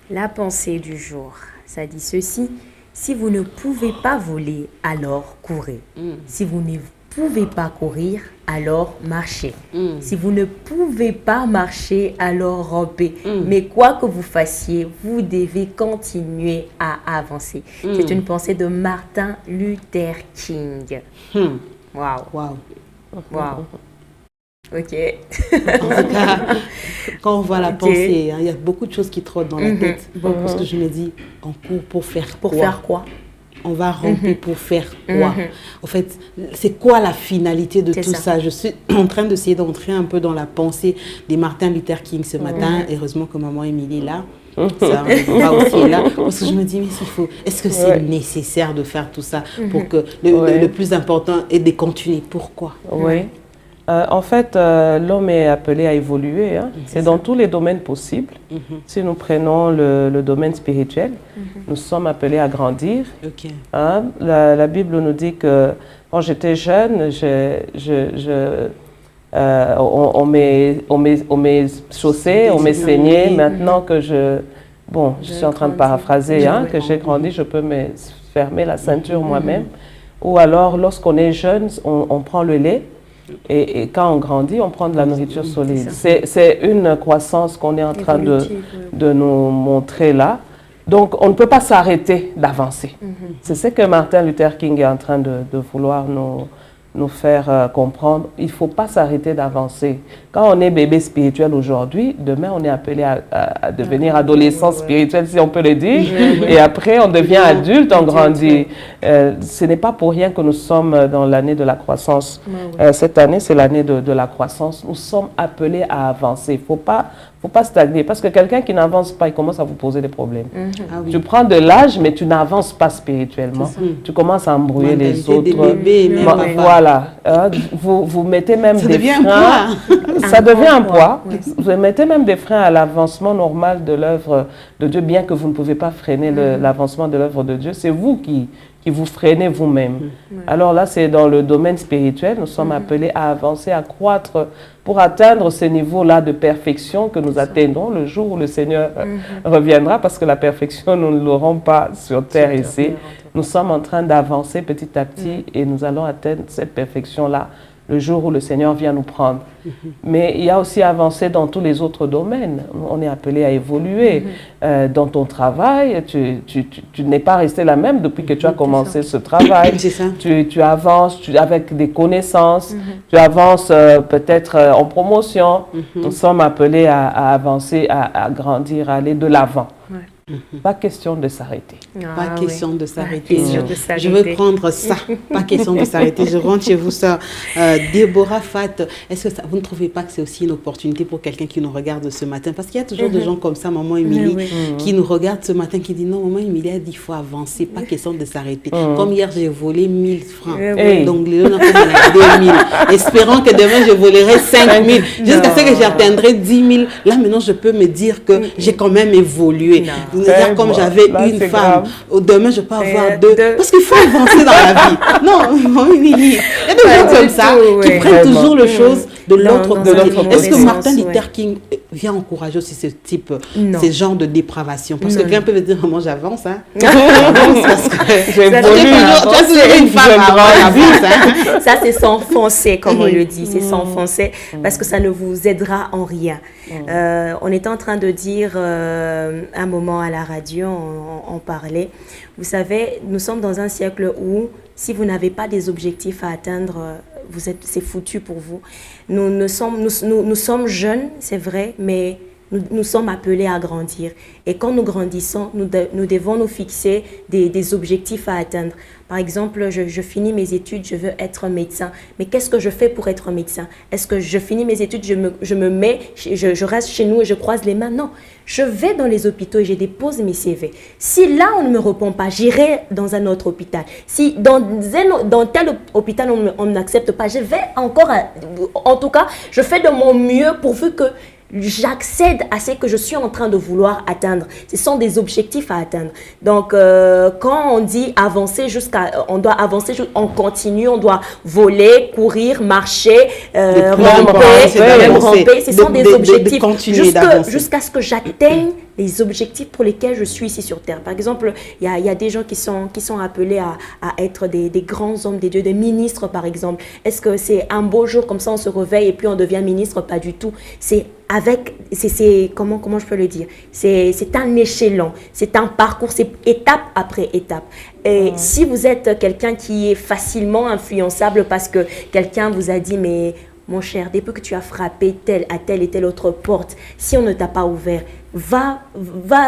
La pensée du jour, ça dit ceci. Si vous ne pouvez pas voler, alors courez. Si vous ne pouvez pas courir, alors marchez. Si vous ne pouvez pas marcher, alors rampez. Mais quoi que vous fassiez, vous devez continuer à avancer. C'est une pensée de Martin Luther King. Waouh. Waouh. Waouh. Ok. En tout cas, quand on voit la pensée, il y a beaucoup de choses qui trottent dans la tête. Parce que je me dis, on court pour faire quoi? Pour faire quoi? On va ramper pour faire quoi? En fait, c'est quoi la finalité de tout ça? Je suis en train d'essayer d'entrer un peu dans la pensée de Martin Luther King ce matin. Heureusement que maman Émilie est là. Ça, on va aussi est là. Parce que je me dis, mais est-ce que c'est nécessaire de faire tout ça pour que le plus important est de continuer? Pourquoi? Oui. En fait, l'homme est appelé à évoluer. Hein. C'est dans tous les domaines possibles. Si nous prenons le domaine spirituel, nous sommes appelés à grandir. Hein. La Bible nous dit que quand j'étais jeune, on m'est chaussé, on m'est saigné. Maintenant que je suis en train de paraphraser, que j'ai grandi, je peux me fermer la ceinture moi-même. Ou alors, lorsqu'on est jeune, on prend le lait. Et quand on grandit, on prend de la nourriture solide. C'est une croissance qu'on est en train de nous montrer là. Donc, on ne peut pas s'arrêter d'avancer. C'est ce que Martin Luther King est en train de vouloir nous faire comprendre. Il ne faut pas s'arrêter d'avancer. Quand on est bébé spirituel aujourd'hui, demain, on est appelé à devenir adolescent spirituel, si on peut le dire. Et après, on devient adulte, on grandit. Ce n'est pas pour rien que nous sommes dans l'année de la croissance. Cette année, c'est l'année de la croissance. Nous sommes appelés à avancer. Il ne faut pas stagner. Parce que quelqu'un qui n'avance pas, il commence à vous poser des problèmes. Tu prends de l'âge, mais tu n'avances pas spirituellement. Tu commences à embrouiller les autres. Voilà. Vous mettez même des freins. Ça devient un poids. Vous mettez même des freins à l'avancement normal de l'œuvre de Dieu, bien que vous ne pouvez pas freiner l'avancement de l'œuvre de Dieu. C'est vous qui vous freinez vous-même. Alors là, c'est dans le domaine spirituel. Nous sommes appelés à avancer, à croître pour atteindre ce niveau-là de perfection que nous atteindrons le jour où le Seigneur reviendra, parce que la perfection, nous ne l'aurons pas sur terre ici. Nous sommes en train d'avancer petit à petit et nous allons atteindre cette perfection-là le jour où le Seigneur vient nous prendre. Mais il y a aussi avancé dans tous les autres domaines. On est appelé à évoluer. Dans ton travail, tu n'es pas resté la même depuis que tu as commencé ce travail. Tu avances avec des connaissances, tu avances peut-être en promotion. Nous sommes appelés à avancer, à grandir, à aller de l'avant. Pas question de s'arrêter. Pas question de s'arrêter. Je veux prendre ça. Pas question de s'arrêter. Je rentre chez vous, sœur. Déborah Fat, est-ce que vous ne trouvez pas que c'est aussi une opportunité pour quelqu'un qui nous regarde ce matin? Parce qu'il y a toujours des gens comme ça, maman Émilie, qui nous regardent ce matin, qui disent non, maman Émilie a dit qu'il faut avancer, pas question de s'arrêter. Comme hier, j'ai volé 1000 francs. Donc, les gens ont fait 2000. Espérant que demain, je volerai 5000. Jusqu'à ce que j'atteindrai 10 000. Là, maintenant, je peux me dire que j'ai quand même évolué. Comme j'avais une femme, demain je peux avoir deux. Parce qu'il faut avancer dans la vie. Non, il y a des gens comme ça qui prennent toujours les choses de l'autre côté. Est-ce que Martin Luther King vient encourager aussi ce genre de dépravation? Parce que quelqu'un peut me dire, moi j'avance. J'avance parce que j'évolue. Tu as toujours une femme avant l'avance. Ça, c'est s'enfoncer, comme on le dit. C'est s'enfoncer parce que ça ne vous aidera en rien. On était en train de dire un moment à la radio, on parlait. Vous savez, nous sommes dans un siècle où si vous n'avez pas des objectifs à atteindre, c'est foutu pour vous. Nous sommes jeunes, c'est vrai, mais nous sommes appelés à grandir. Et quand nous grandissons, nous devons nous fixer des objectifs à atteindre. Par exemple, je finis mes études, je veux être médecin. Mais qu'est-ce que je fais pour être médecin? Est-ce que je finis mes études, je reste chez nous et je croise les mains? Non. Je vais dans les hôpitaux et je dépose mes CV. Si là, on ne me répond pas, j'irai dans un autre hôpital. Si dans tel hôpital, on ne m'accepte pas, je vais encore... En tout cas, je fais de mon mieux pourvu que j'accède à ce que je suis en train de vouloir atteindre. Ce sont des objectifs à atteindre. Donc, quand on dit avancer on doit avancer, on continue, on doit voler, courir, marcher, ramper. Ce sont des objectifs jusqu'à ce que j'atteigne les objectifs pour lesquels je suis ici sur terre. Par exemple, il y a des gens qui sont appelés à être des grands hommes des dieux, des ministres par exemple. Est-ce que c'est un beau jour comme ça on se réveille et puis on devient ministre? Pas du tout. Comment je peux le dire, c'est un échelon, c'est un parcours, c'est étape après étape. Et si vous êtes quelqu'un qui est facilement influençable parce que quelqu'un vous a dit mais mon cher, depuis que tu as frappé à telle et telle autre porte, si on ne t'a pas ouvert, va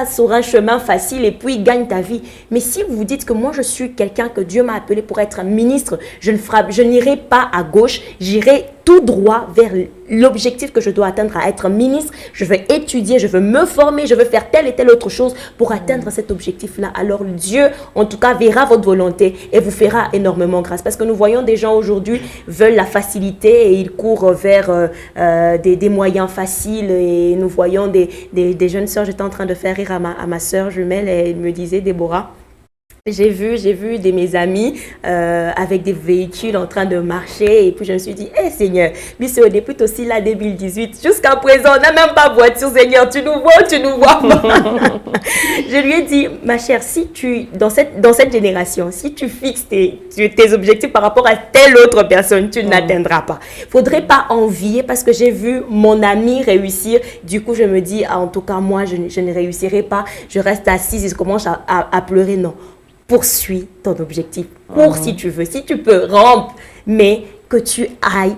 sur un chemin facile et puis gagne ta vie. Mais si vous vous dites que moi je suis quelqu'un que Dieu m'a appelé pour être un ministre, je n'irai pas à gauche, j'irai tout droit vers l'objectif que je dois atteindre à être ministre. Je veux étudier, je veux me former, je veux faire telle et telle autre chose pour atteindre cet objectif-là. Alors Dieu, en tout cas, verra votre volonté et vous fera énormément grâce. Parce que nous voyons des gens aujourd'hui veulent la facilité et ils courent vers des moyens faciles. Et nous voyons des jeunes sœurs. J'étais en train de faire rire à ma sœur jumelle et elle me disait, Déborah, j'ai vu de mes amis avec des véhicules en train de marcher et puis je me suis dit, Seigneur, mais c'est depuis aussi là 2018, jusqu'à présent, on n'a même pas voiture, Seigneur, tu nous vois. Je lui ai dit, ma chère, si dans cette génération, si tu fixes tes objectifs par rapport à telle autre personne, tu ne l'atteindras pas. Il ne faudrait pas envier parce que j'ai vu mon ami réussir. Du coup, je me dis, en tout cas, moi, je ne réussirai pas. Je reste assise et je commence à pleurer. Non. Poursuis ton objectif. Cours si tu veux. Si tu peux, rampe. Mais que tu ailles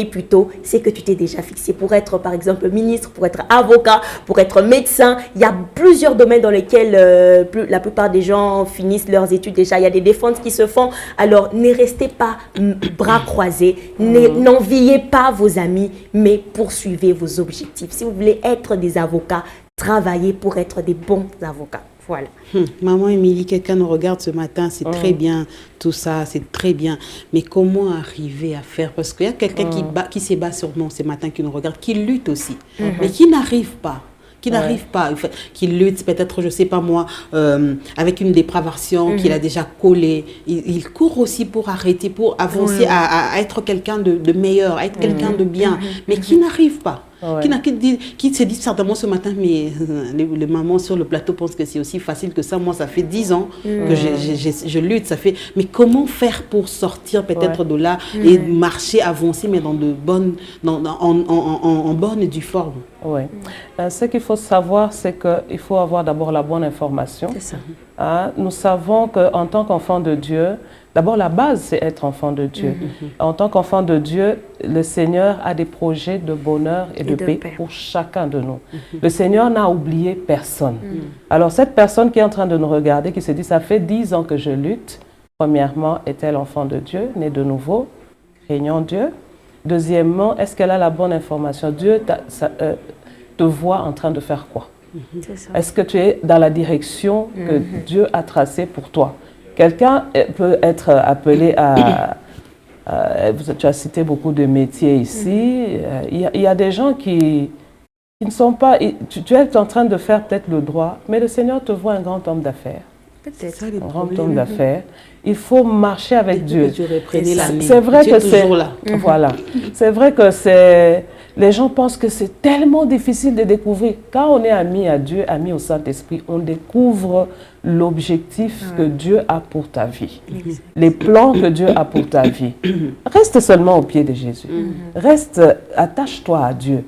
plutôt, c'est que tu t'es déjà fixé pour être, par exemple, ministre, pour être avocat, pour être médecin. Il y a plusieurs domaines dans lesquels la plupart des gens finissent leurs études déjà. Il y a des défenses qui se font. Alors, ne restez pas bras croisés. N'enviez pas vos amis, mais poursuivez vos objectifs. Si vous voulez être des avocats, travaillez pour être des bons avocats. Voilà. Maman Émilie, quelqu'un nous regarde ce matin, c'est très bien tout ça, c'est très bien. Mais comment arriver à faire? Parce qu'il y a quelqu'un qui se bat sur nous ce matin, qui nous regarde, qui lutte aussi, mais qui n'arrive pas. Qui lutte peut-être, je ne sais pas moi, avec une dépravation qu'il a déjà collée. Il court aussi pour arrêter, pour avancer, à être quelqu'un de meilleur, à être quelqu'un de bien, mais qui n'arrive pas. Qui se dit certainement ce matin, mais les mamans sur le plateau pensent que c'est aussi facile que ça. Moi, ça fait 10 ans que je lutte. Mais comment faire pour sortir peut-être de là et marcher, avancer, mais en bonne et due forme? Oui. Ce qu'il faut savoir, c'est qu'il faut avoir d'abord la bonne information. C'est ça. Nous savons qu'en tant qu'enfant de Dieu, d'abord la base, c'est être enfant de Dieu. En tant qu'enfant de Dieu, le Seigneur a des projets de bonheur et de paix pour chacun de nous. Le Seigneur n'a oublié personne. Alors cette personne qui est en train de nous regarder, qui se dit, ça fait 10 ans que je lutte, premièrement, est-elle enfant de Dieu, née de nouveau, craignant Dieu? Deuxièmement, est-ce qu'elle a la bonne information? Dieu te voit en train de faire quoi? Est-ce que tu es dans la direction que Dieu a tracée pour toi? Quelqu'un peut être appelé tu as cité beaucoup de métiers ici. Il y a des gens qui ne sont pas... Tu es en train de faire peut-être le droit, mais le Seigneur te voit un grand homme d'affaires. Peut-être. Un grand homme d'affaires. Il faut marcher avec Dieu. C'est vrai que c'est... là. Voilà. C'est vrai que c'est... Les gens pensent que c'est tellement difficile de découvrir. Quand on est ami à Dieu, ami au Saint-Esprit, on découvre l'objectif que Dieu a pour ta vie. Les plans que Dieu a pour ta vie. Reste seulement au pied de Jésus. Reste, attache-toi à Dieu.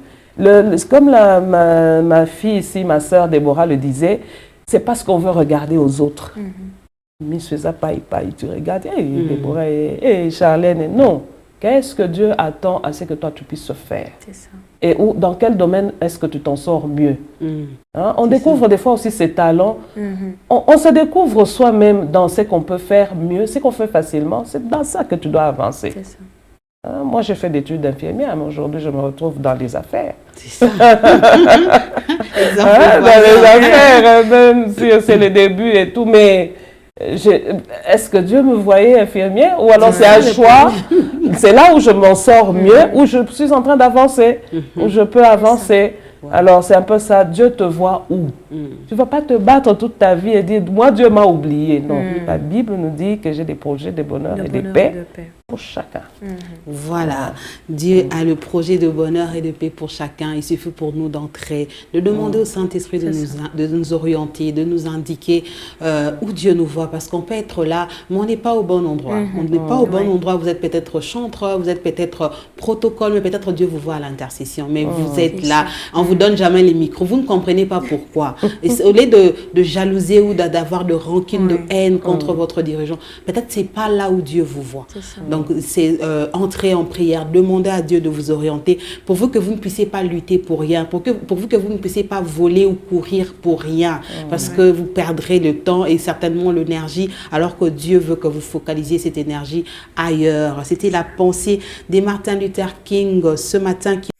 Comme ma fille ici, ma sœur Déborah le disait, c'est parce qu'on veut regarder aux autres. Mais je fais ça, tu regardes, Déborah et Charlène, non. Qu'est-ce que Dieu attend à ce que toi tu puisses faire? C'est ça. Et dans quel domaine est-ce que tu t'en sors mieux? On découvre des fois aussi ses talents. On se découvre soi-même dans ce qu'on peut faire mieux, ce qu'on fait facilement. C'est dans ça que tu dois avancer. C'est ça. Moi, j'ai fait des études d'infirmière, mais aujourd'hui, je me retrouve dans les affaires. C'est ça. Dans les affaires, même si c'est le début et tout, mais... Est-ce que Dieu me voyait infirmière ou alors c'est un choix? C'est là où je m'en sors mieux, où je suis en train d'avancer, où je peux avancer. Alors c'est un peu ça, Dieu te voit où? Tu ne vas pas te battre toute ta vie et dire, moi Dieu m'a oublié. Non, la Bible nous dit que j'ai des projets de bonheur et de paix pour chacun. Voilà, Dieu a le projet de bonheur et de paix pour chacun. Il suffit pour nous d'entrer, de demander au Saint-Esprit de nous orienter, de nous indiquer où Dieu nous voit, parce qu'on peut être là, mais on n'est pas au bon endroit. On n'est pas au bon endroit. Vous êtes peut-être chanteur, vous êtes peut-être protocole, mais peut-être Dieu vous voit à l'intercession. Mais vous êtes là, on vous donne jamais les micros. Vous ne comprenez pas pourquoi. Et au lieu de jalouser ou d'avoir de rancune, de haine contre votre dirigeant, peut-être c'est pas là où Dieu vous voit. Donc c'est entrer en prière, demander à Dieu de vous orienter, pour vous que vous ne puissiez pas lutter pour rien, pour vous que vous ne puissiez pas voler ou courir pour rien, parce que vous perdrez le temps et certainement l'énergie, alors que Dieu veut que vous focalisiez cette énergie ailleurs. C'était la pensée de Martin Luther King ce matin qui